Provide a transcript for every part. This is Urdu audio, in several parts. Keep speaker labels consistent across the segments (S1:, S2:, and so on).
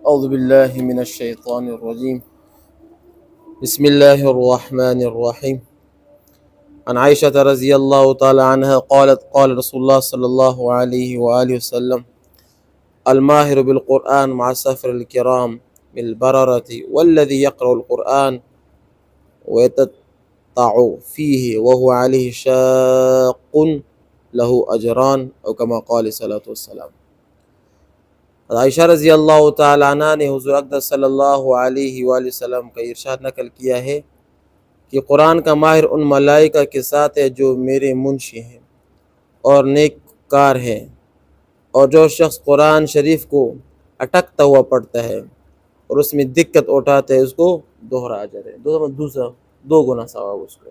S1: اعوذ باللہ من الشیطان الرجیم بسم اللہ الرحمن الرحیم عن عائشة رضی اللہ تعالی عنہ قالت قال رسول اللہ صلی اللہ علیہ وآلہ وسلم الماہر بالقرآن مع السفر الكرام بالبررة والذي يقرأ القرآن ويتتع فيه وهو عليه شاق له أجران او كما قال صلی اللہ علیہ وسلم۔ عائشہ رضی اللہ تعالیٰ عنہ نے حضور اقدس صلی اللہ علیہ وآلہ وسلم کا ارشاد نقل کیا ہے کہ قرآن کا ماہر ان ملائکہ کے ساتھ ہے جو میرے منشی ہیں اور نیک کار ہیں، اور جو شخص قرآن شریف کو اٹکتا ہوا پڑھتا ہے اور اس میں دقت اٹھاتا ہے اس کو دوہرا اجر ہے، دو گنا ثواب اس کو۔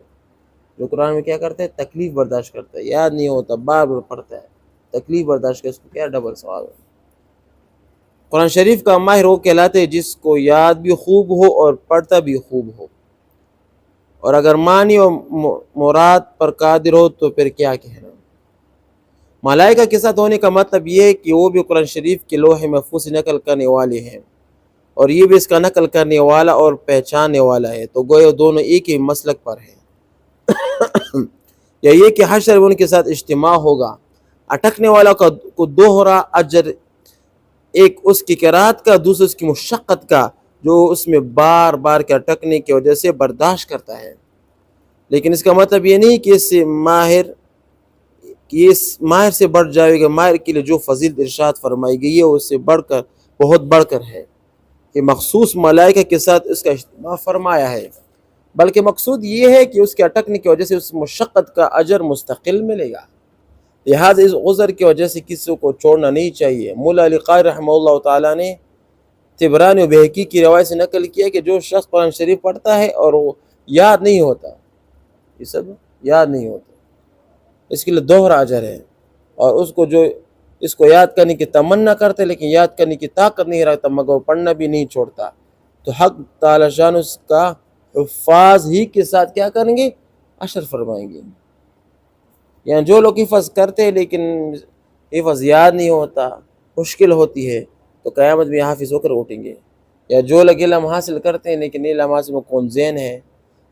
S1: جو قرآن میں کیا کرتا ہے؟ تکلیف برداشت کرتا ہے، یاد نہیں ہوتا، بار بار پڑھتا ہے، تکلیف برداشت کرتا ہے، اس کو کیا ڈبل ثواب ہے۔ قرآن شریف کا ماہر وہ کہلاتے ہیں جس کو یاد بھی خوب ہو اور پڑھتا بھی خوب ہو، اور اگر معنی اور مراد پر قادر ہو تو پھر کیا کہنا۔ ملائکہ کے ساتھ ہونے کا مطلب یہ ہے کہ وہ بھی قرآن شریف کے لوح محفوظ سے نقل کرنے والے ہیں اور یہ بھی اس کا نقل کرنے والا اور پہچاننے والا ہے، تو گویا دونوں ایک ہی مسلک پر ہیں۔ یا یہ کہ حشر میں ان کے ساتھ اجتماع ہوگا۔ اٹکنے والا کو دوہرا اجر، ایک اس کی قرات کا، دوسرا اس کی مشقت کا، جو اس میں بار بار کے اٹکنے کی وجہ سے برداشت کرتا ہے۔ لیکن اس کا مطلب یہ نہیں کہ اس ماہر سے بڑھ جائے گا۔ ماہر کے لیے جو فضیلت ارشاد فرمائی گئی ہے اس سے بڑھ کر، بہت بڑھ کر ہے کہ مخصوص ملائکہ کے ساتھ اس کا اجتماع فرمایا ہے، بلکہ مقصود یہ ہے کہ اس کے اٹکنے کی وجہ سے اس مشقت کا اجر مستقل ملے گا۔ لہٰذا اس عذر کی وجہ سے کسی کو چھوڑنا نہیں چاہیے۔ مولا علی قاری رحمہ اللہ تعالیٰ نے طبرانی و بہقی کی روایت سے نقل کیا کہ جو شخص قرآن شریف پڑھتا ہے اور وہ یاد نہیں ہوتا، یہ سب یاد نہیں ہوتا، اس کے لیے دوہرا اجر ہے، اور اس کو جو اس کو یاد کرنے کی تمنا کرتا ہے لیکن یاد کرنے کی طاقت نہیں رکھتا مگر وہ پڑھنا بھی نہیں چھوڑتا، تو حق تعالی شان اس کا حفاظ ہی کے ساتھ کیا کریں گے؟ اشر فرمائیں گے۔ یعنی جو لوگ حفظ کرتے ہیں لیکن حفظ یاد نہیں ہوتا، مشکل ہوتی ہے، تو قیامت میں حافظ ہو کر اٹھیں گے۔ یا جو لوگ علم حاصل کرتے ہیں لیکن علم حاصل میں کون ذہن ہے،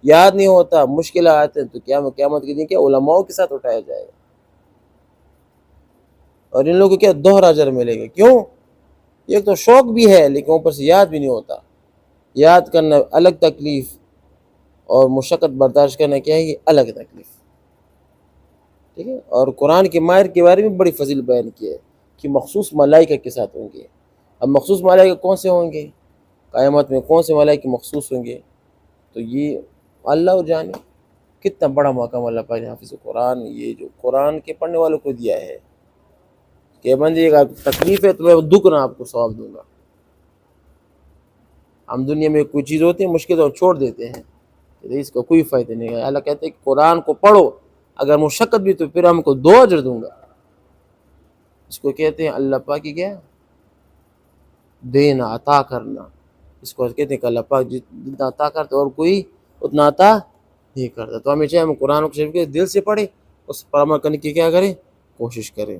S1: یاد نہیں ہوتا، مشکل آتے ہیں، تو قیامت کے دن کیا علماء کے ساتھ اٹھایا جائے گا، اور ان لوگوں کو کیا دوہرا اجر ملے گا۔ کیوں؟ ایک تو شوق بھی ہے لیکن اوپر سے یاد بھی نہیں ہوتا۔ یاد کرنا الگ تکلیف اور مشقت برداشت کرنا کیا ہے؟ یہ الگ تکلیف، ٹھیک ہے۔ اور قرآن کے ماہر کے بارے میں بڑی فضیل بیان کی ہے کہ مخصوص ملائکہ کے ساتھ ہوں گے۔ اب مخصوص ملائکہ کون سے ہوں گے؟ قیامت میں کون سے ملائکہ مخصوص ہوں گے؟ تو یہ اللہ جانے۔ کتنا بڑا مقام اللہ پاک نے حافظ قرآن، یہ جو قرآن کے پڑھنے والوں کو دیا ہے کہ بندے کا تکلیف ہے تو میں دگنا آپ کو ثواب دوں گا۔ ہم دنیا میں کوئی چیز ہوتی ہے مشکل تو چھوڑ دیتے ہیں، اس کا کوئی فائدہ نہیں ہے۔ اللہ کہتے ہیں کہ قرآن کو پڑھو، اگر مشقت بھی تو پھر ہم کو 2 اجر دوں گا۔ اس کو کہتے ہیں اللہ پاک کی کیا؟ دینا، عطا کرنا۔ اس کو کہتے ہیں کہ اللہ پاک جتنا عطا کرتا اور کوئی اتنا عطا نہیں کرتا۔ تو ہمیں چاہے ہم قرآن شریف کے دل سے پڑھیں، اس پر عمل کرنے کی کیا کریں؟ کوشش کریں۔